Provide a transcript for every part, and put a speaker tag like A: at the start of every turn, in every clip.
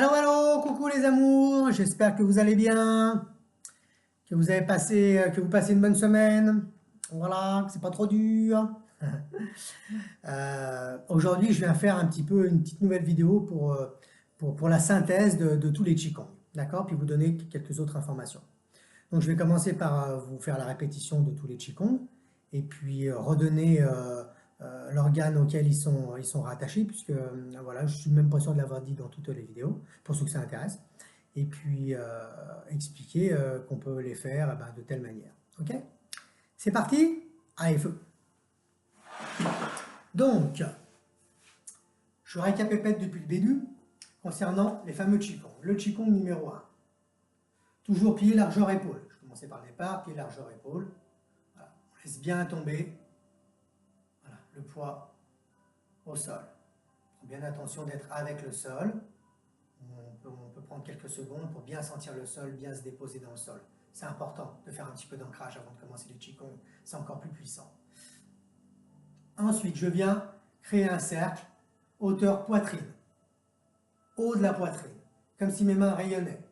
A: Hello, hello, coucou les amours, j'espère que vous allez bien, que vous passez une bonne semaine, voilà, que c'est pas trop dur. Aujourd'hui, je viens faire un petit peu une petite nouvelle vidéo pour la synthèse de tous les Qigong, d'accord? Puis vous donner quelques autres informations. Donc je vais commencer par vous faire la répétition de tous les Qigong, et puis redonner l'organe auquel ils sont rattachés, puisque voilà, je suis même pas sûr de l'avoir dit dans toutes les vidéos, pour ceux que ça intéresse. Et puis expliquer qu'on peut les faire de telle manière. Ok? C'est parti? Allez, feu! Donc, je récapépète depuis le début concernant les fameux Qigong. Le Qigong numéro 1. Toujours pied, largeur, épaule. Je commençais par le départ, pied, largeur, épaule. Voilà. On laisse bien tomber voilà, le poids au sol. On prend bien attention d'être avec le sol. On peut prendre quelques secondes pour bien sentir le sol, bien se déposer dans le sol. C'est important de faire un petit peu d'ancrage avant de commencer les Qigong. C'est encore plus puissant. Ensuite, je viens créer un cercle, hauteur poitrine, haut de la poitrine, comme si mes mains rayonnaient.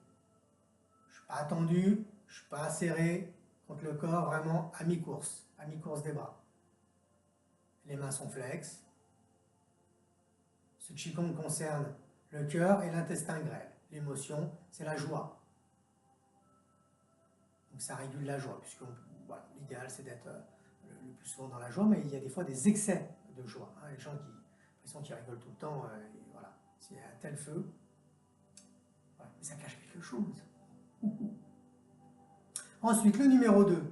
A: Je ne suis pas tendu, je ne suis pas serré contre le corps, vraiment à mi-course des bras. Les mains sont flexes. Ce Qigong concerne le cœur et l'intestin grêle. L'émotion, c'est la joie. Donc ça régule la joie, puisque voilà, l'idéal c'est d'être le plus souvent dans la joie, mais il y a des fois des excès de joie. Hein, les gens qui rigolent tout le temps, voilà, c'est un tel feu, voilà, mais ça cache quelque chose. Ensuite, le numéro 2,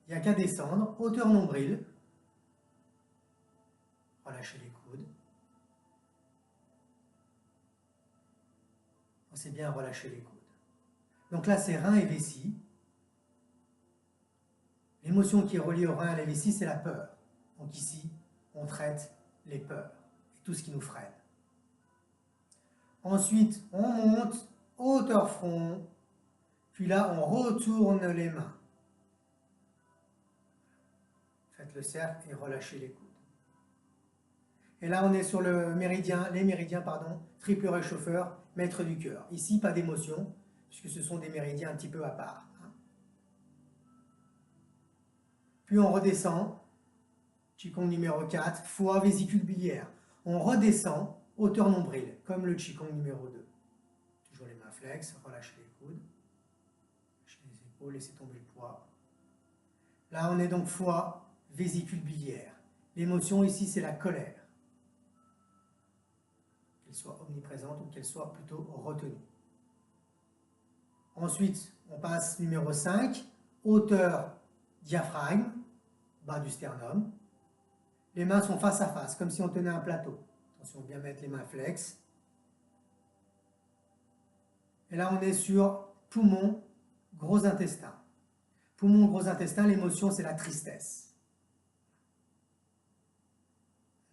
A: il n'y a qu'à descendre, hauteur nombril, relâchez les coudes. Pensez bien à relâcher les coudes. Donc là, c'est rein et vessie. L'émotion qui est reliée au rein et à la vessie, c'est la peur. Donc ici, on traite les peurs et tout ce qui nous freine. Ensuite, on monte, hauteur front, puis là, on retourne les mains. Faites le cercle et relâchez les coudes. Et là, on est sur le méridien, les méridiens, pardon, triple réchauffeur, maître du cœur. Ici, pas d'émotion, puisque ce sont des méridiens un petit peu à part. Puis on redescend, Qigong numéro 4, foie, vésicule biliaire. On redescend, hauteur nombril, comme le Qigong numéro 2. Toujours les mains flexes, relâchez les coudes, relâchez les épaules, laissez tomber le poids. Là, on est donc foie, vésicule biliaire. L'émotion ici, c'est la colère. Qu'elle soit omniprésente ou qu'elle soit plutôt retenue. Ensuite, on passe numéro 5, hauteur diaphragme, bas du sternum. Les mains sont face à face, comme si on tenait un plateau. Attention, bien mettre les mains flexes. Et là, on est sur poumon, gros intestin. Poumon, gros intestin, l'émotion, c'est la tristesse.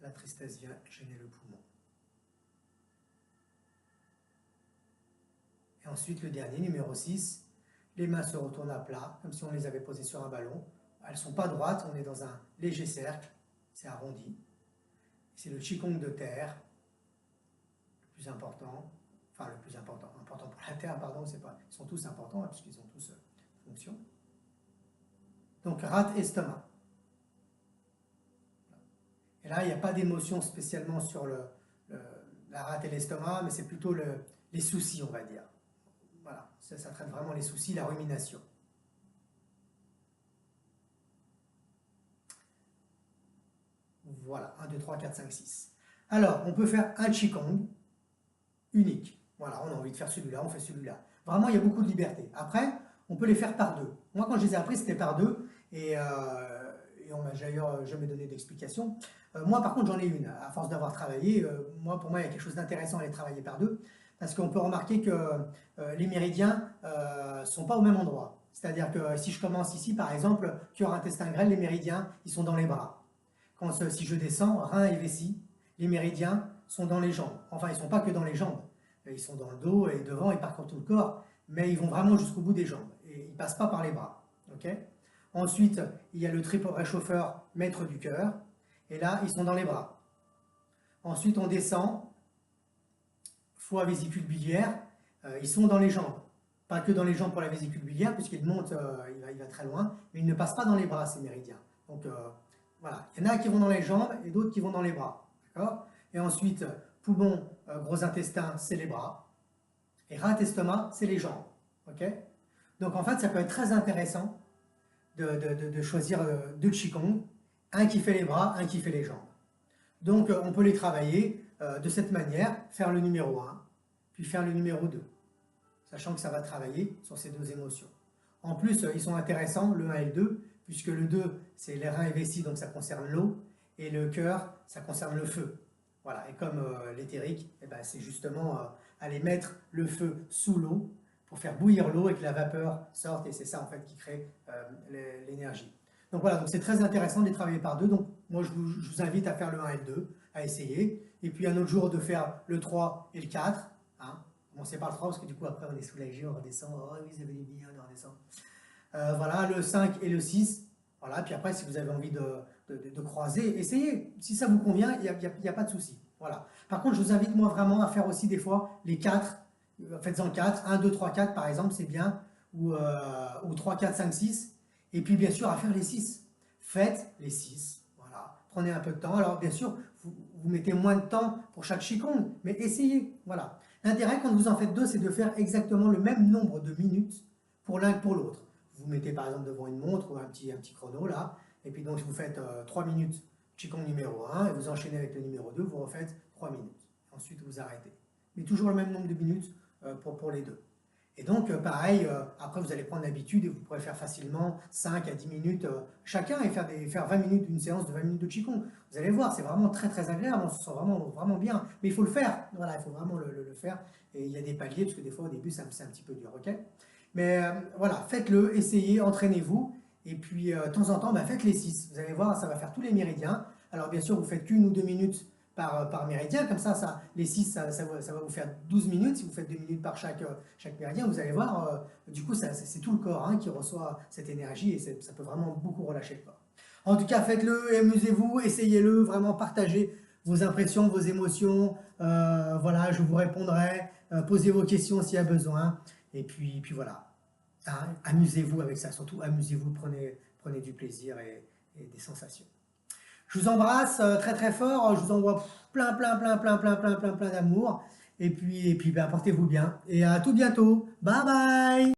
A: La tristesse vient gêner le poumon. Et ensuite, le dernier, numéro 6, les mains se retournent à plat, comme si on les avait posées sur un ballon. Elles ne sont pas droites, on est dans un léger cercle, c'est arrondi. C'est le Qigong de terre, le plus important, enfin le plus important, important pour la terre, pardon, c'est pas, ils sont tous importants, hein, puisqu'ils ont tous fonction. Donc, rate estomac. Et là, il n'y a pas d'émotion spécialement sur la rate et l'estomac, mais c'est plutôt les soucis, on va dire. Voilà, ça traite vraiment les soucis, la rumination. Voilà, 1, 2, 3, 4, 5, 6. Alors, on peut faire un Qigong unique. Voilà, on a envie de faire celui-là, on fait celui-là. Vraiment, il y a beaucoup de liberté. Après, on peut les faire par deux. Moi, quand je les ai appris, c'était par deux. Et on m'a d'ailleurs jamais donné d'explication. Moi, par contre, j'en ai une. À force d'avoir travaillé, pour moi, il y a quelque chose d'intéressant à les travailler par deux. Parce qu'on peut remarquer que les méridiens ne sont pas au même endroit. C'est-à-dire que si je commence ici, par exemple, cœur, intestin grêle, les méridiens, ils sont dans les bras. Si je descends, rein et vessie, les méridiens sont dans les jambes. Enfin, ils ne sont pas que dans les jambes. Ils sont dans le dos et devant, ils parcourent tout le corps, mais ils vont vraiment jusqu'au bout des jambes. Et ils ne passent pas par les bras. Okay. Ensuite, il y a le triple réchauffeur, maître du cœur. Et là, ils sont dans les bras. Ensuite, on descend, foie, vésicule biliaire, ils sont dans les jambes. Pas que dans les jambes pour la vésicule biliaire, puisqu'il monte, il va très loin, mais il ne passe pas dans les bras, ces méridiens. Donc voilà, il y en a qui vont dans les jambes et d'autres qui vont dans les bras. D'accord? Et ensuite, poumon, gros intestin, c'est les bras. Et rate, estomac, c'est les jambes. Ok? Donc en fait, ça peut être très intéressant de choisir deux Qigong, un qui fait les bras, un qui fait les jambes. Donc on peut les travailler de cette manière, faire le numéro 1, puis faire le numéro 2, sachant que ça va travailler sur ces deux émotions. En plus, ils sont intéressants, le 1 et le 2, puisque le 2, c'est les reins et vessie, donc ça concerne l'eau, et le cœur, ça concerne le feu. Voilà, et comme l'éthérique, eh ben, c'est justement aller mettre le feu sous l'eau pour faire bouillir l'eau et que la vapeur sorte, et c'est ça en fait qui crée l'énergie. Donc voilà, c'est très intéressant de les travailler par deux, donc moi je vous invite à faire le 1 et le 2, à essayer, et puis un autre jour de faire le 3 et le 4, hein. Commencez par le 3 parce que du coup après on est soulagé, on redescend, oh oui ça fait du bien, on redescend. Voilà, le 5 et le 6, voilà, puis après si vous avez envie de croiser, essayez, si ça vous convient, il n'y a pas de souci. Voilà. Par contre, je vous invite moi vraiment à faire aussi des fois les 4, faites-en 4, 1, 2, 3, 4 par exemple, c'est bien, ou 3, 4, 5, 6, et puis bien sûr à faire les 6. Faites les 6, voilà, prenez un peu de temps. Alors bien sûr, vous mettez moins de temps pour chaque Qigong, mais essayez, voilà. L'intérêt quand vous en faites deux, c'est de faire exactement le même nombre de minutes pour l'un que pour l'autre. Vous mettez par exemple devant une montre ou un petit chrono là, et puis donc vous faites 3 minutes Qigong numéro 1, et vous enchaînez avec le numéro 2, vous refaites 3 minutes. Ensuite vous arrêtez. Mais toujours le même nombre de minutes pour les deux. Et donc pareil, après vous allez prendre l'habitude et vous pourrez faire facilement 5 à 10 minutes chacun et faire 20 minutes d'une séance de 20 minutes de Qigong. Vous allez voir, c'est vraiment très très agréable, on se sent vraiment bien. Mais il faut le faire, voilà, il faut vraiment le faire. Et il y a des paliers, parce que des fois au début c'est un petit peu dur, ok? Mais voilà, faites-le, essayez, entraînez-vous. Et puis, de temps en temps, faites les 6. Vous allez voir, ça va faire tous les méridiens. Alors, bien sûr, vous faites qu'une ou 2 minutes par méridien. Comme ça les 6, ça va vous faire 12 minutes. Si vous faites 2 minutes par chaque méridien, vous allez voir, du coup, c'est tout le corps qui reçoit cette énergie et ça peut vraiment beaucoup relâcher le corps. En tout cas, faites-le et amusez-vous, essayez-le, vraiment partagez vos impressions, vos émotions. Voilà, je vous répondrai. Posez vos questions s'il y a besoin. Et puis voilà, hein, amusez-vous avec ça, surtout amusez-vous, prenez du plaisir et des sensations. Je vous embrasse très très fort, je vous envoie plein d'amour, et puis portez-vous bien, et à tout bientôt, bye bye.